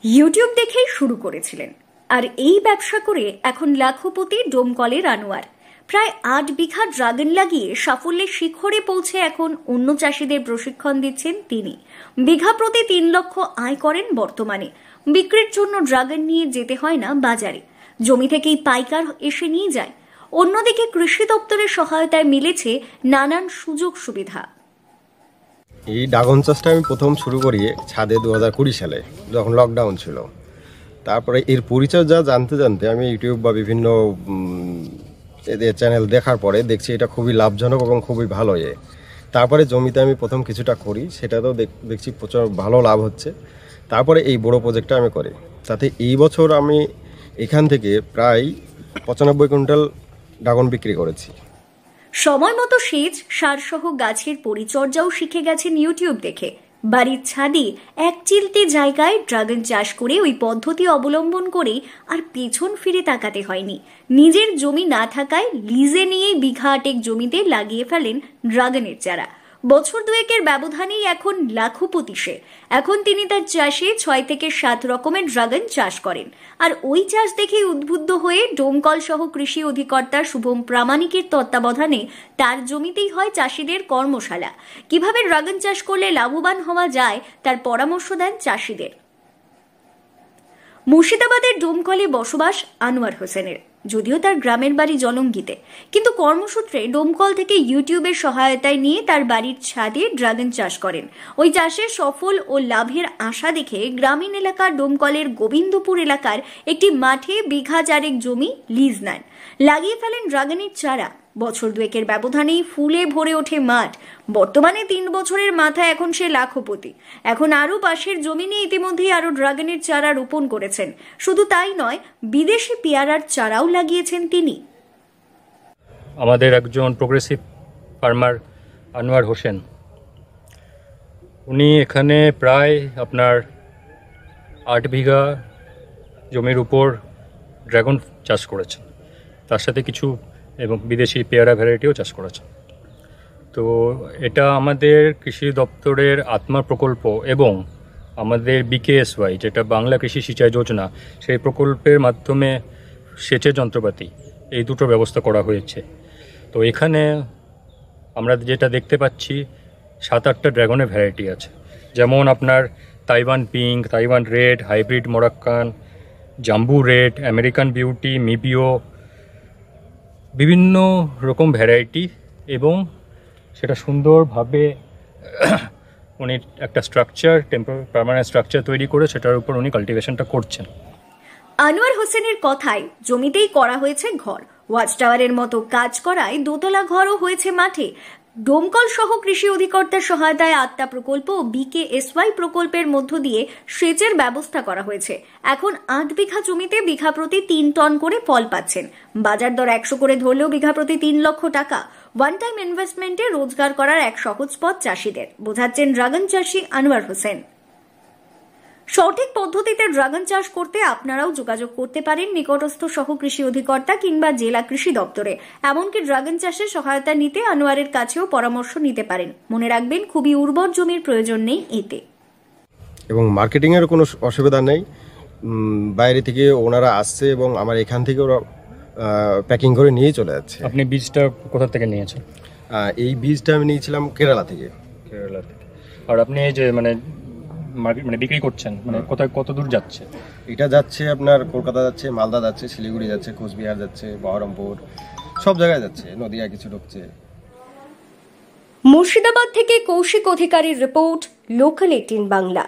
YouTube দেখেই শুরু করেছিলেন, আর এই ব্যবসা করে এখন লাখপতি ডোমকলের আনোয়ার। প্রায় ৮ বিঘা ড্রাগন লাগিয়ে সাফল্যের শিখরে পৌঁছে এখন অন্য চাষিদের প্রশিক্ষণ দিচ্ছেন তিনি। বিঘা প্রতি ৩ লক্ষ আয় করেন বর্তমানে। বিক্রির জন্য ড্রাগন নিয়ে যেতে হয় না বাজারে, জমি থেকেই পাইকার এসে নিয়ে যায়। অন্যদিকে কৃষি দপ্তরের সহায়তায় মিলেছে নানান সুযোগ সুবিধা। এই ড্রাগন চাষটা আমি প্রথম শুরু করি ছাদে 2020 সালে, যখন লকডাউন ছিল। তারপরে এর পরিচর্যা জানতে জানতে আমি ইউটিউব বা বিভিন্ন এদের চ্যানেল দেখার পরে দেখছি এটা খুবই লাভজনক এবং খুবই ভালো। তারপরে জমিতে আমি প্রথম কিছুটা করি, সেটাতেও দেখছি প্রচুর ভালো লাভ হচ্ছে। তারপরে এই বড় প্রজেক্টটা আমি করি, তাতে এই বছর আমি এখান থেকে প্রায় 95 কুইন্টাল ড্রাগন বিক্রি করেছি। সময় মতো সেচ, সারসহ গাছের পরিচর্যাও শিখে গেছেন ইউটিউব দেখে। বাড়ির ছাদে এক চিলতে জায়গায় ড্রাগন চাষ করে ওই পদ্ধতি অবলম্বন করে আর পেছন ফিরে তাকাতে হয়নি। নিজের জমি না থাকায় লিজে নিয়ে বিঘা 8 জমিতে লাগিয়ে ফেলেন ড্রাগনের চারা। বছর দুয়েকের ব্যবধানেই এখন লাখপতি সে। এখন তিনি তার চাষে 6 থেকে 7 রকমের ড্রাগন চাষ করেন। আর ওই চাষ দেখেই উদ্বুদ্ধ হয়ে ডোমকল সহ কৃষি অধিকর্তা শুভম প্রামাণিকের তত্ত্বাবধানে তার জমিতেই হয় চাষিদের কর্মশালা। কিভাবে ড্রাগন চাষ করলে লাভবান হওয়া যায় তার পরামর্শ দেন চাষিদের। মুর্শিদাবাদের ডোমকলে বসবাস আনোয়ার হোসেনের। যদিও তার গ্রামের বাড়ি জলঙ্গিতে, কিন্তু কর্মসূত্রে ডোমকল থেকে ইউটিউবের সহায়তায় নিয়ে তার বাড়ির ছাদে ড্রাগন চাষ করেন। ওই চাষের সফল ও লাভের আশা দেখে গ্রামীণ এলাকা ডোমকলের গোবিন্দপুর এলাকার একটি মাঠে বিঘা 4 জমি লিজ নেন, লাগিয়ে ফেলেন ড্রাগনের চারা। বছর দুয়েকের ব্যবধানেই ফুলে ভরে ওঠে মাঠ। বর্তমানে 3 বছরের মাথায় এখন সে লাখপতি। এখন আরো পাশের জমি নিয়ে ইতিমধ্যেই আরো ড্রাগনের চারা রোপণ করেছেন। শুধু তাই নয়, বিদেশি পেয়ারার চারাও লাগিয়েছেন তিনি। আমাদের একজন প্রোগ্রেসিভ ফার্মার আনোয়ার হোসেন, উনি এখানে প্রায় আপনার 8 বিঘা জমির উপর ড্রাগন চাষ করেছেন, তার সাথে কিছু এবং বিদেশি পেয়ারা ভ্যারাইটিও চাষ করেছে। তো এটা আমাদের কৃষি দপ্তরের আত্মা প্রকল্প এবং আমাদের BKSY, যেটা বাংলা কৃষি সিঁচাই যোজনা, সেই প্রকল্পের মাধ্যমে সেচের যন্ত্রপাতি এই দুটো ব্যবস্থা করা হয়েছে। তো এখানে আমরা যেটা দেখতে পাচ্ছি 7-8টা ড্রাগনের ভ্যারাইটি আছে, যেমন আপনার Taiwan pink, Taiwan red, hybrid Moroccan, jumbo red, American beauty, মিবিও, বিভিন্ন রকম ভ্যারাইটি। এবং সেটা সুন্দরভাবে উনি একটা স্ট্রাকচার, পার্মানেন্ট স্ট্রাকচার তৈরি করে সেটার উপর উনি কাল্টিভেশনটা করছেন। আনোয়ার হোসেনের কথায় জমিতেই করা হয়েছে ঘর। ওয়াচ টাওয়ারের মতো কাজ করায় দোতলা ঘরও হয়েছে মাঠে। ডোমকল সহ কৃষি অধিকর্তার সহায়তায় আত্মা প্রকল্প ও BKSY প্রকল্পের মধ্য দিয়ে সেচের ব্যবস্থা করা হয়েছে। এখন 8 বিঘা জমিতে বিঘা প্রতি 3 টন করে ফল পাচ্ছেন। বাজার দর 100 করে ধরলেও বিঘা প্রতি 3 লক্ষ টাকা। ওয়ান টাইম ইনভেস্টমেন্টে রোজগার করার এক সহজ পথ চাষিদের, বোঝাচ্ছেন ড্রাগন চাষি আনোয়ার হোসেন। সঠিক পদ্ধতিতে ড্রাগন চাষ করতে আপনারাও যোগাযোগ করতে পারেন নিকটস্থ সহ কৃষি অধিকর্তা কিংবা জেলা কৃষি দপ্তরে। এমনকি ড্রাগন চাষের সহায়তা নিতে আনোয়ারের কাছেও পরামর্শ নিতে পারেন। মনে রাখবেন, খুবই উর্বর জমির প্রয়োজন নেই এতে। এবং মার্কেটিং এর কোনো অসুবিধা নেই। বাইরে থেকে ওনারা আসছে এবং আমার এখান থেকে ওরা প্যাকিং করে নিয়ে চলে যাচ্ছে। আপনি বীজটা কোথা থেকে নিয়েছেন? এই বীজটা আমি নিয়েছিলাম কেরালা থেকে। আর আপনি এই যে মানে বিক্রি করছেন, মানে কোথায়, কত দূর যাচ্ছে? এটা যাচ্ছে আপনার কলকাতা যাচ্ছে, মালদা যাচ্ছে, শিলিগুড়ি যাচ্ছে, কোচবিহার যাচ্ছে, বহরমপুর, সব জায়গায় যাচ্ছে, নদিয়া কিছু ঢুকছে। মুর্শিদাবাদ থেকে কৌশিক অধিকারীর রিপোর্ট, লোকাল 18 বাংলা।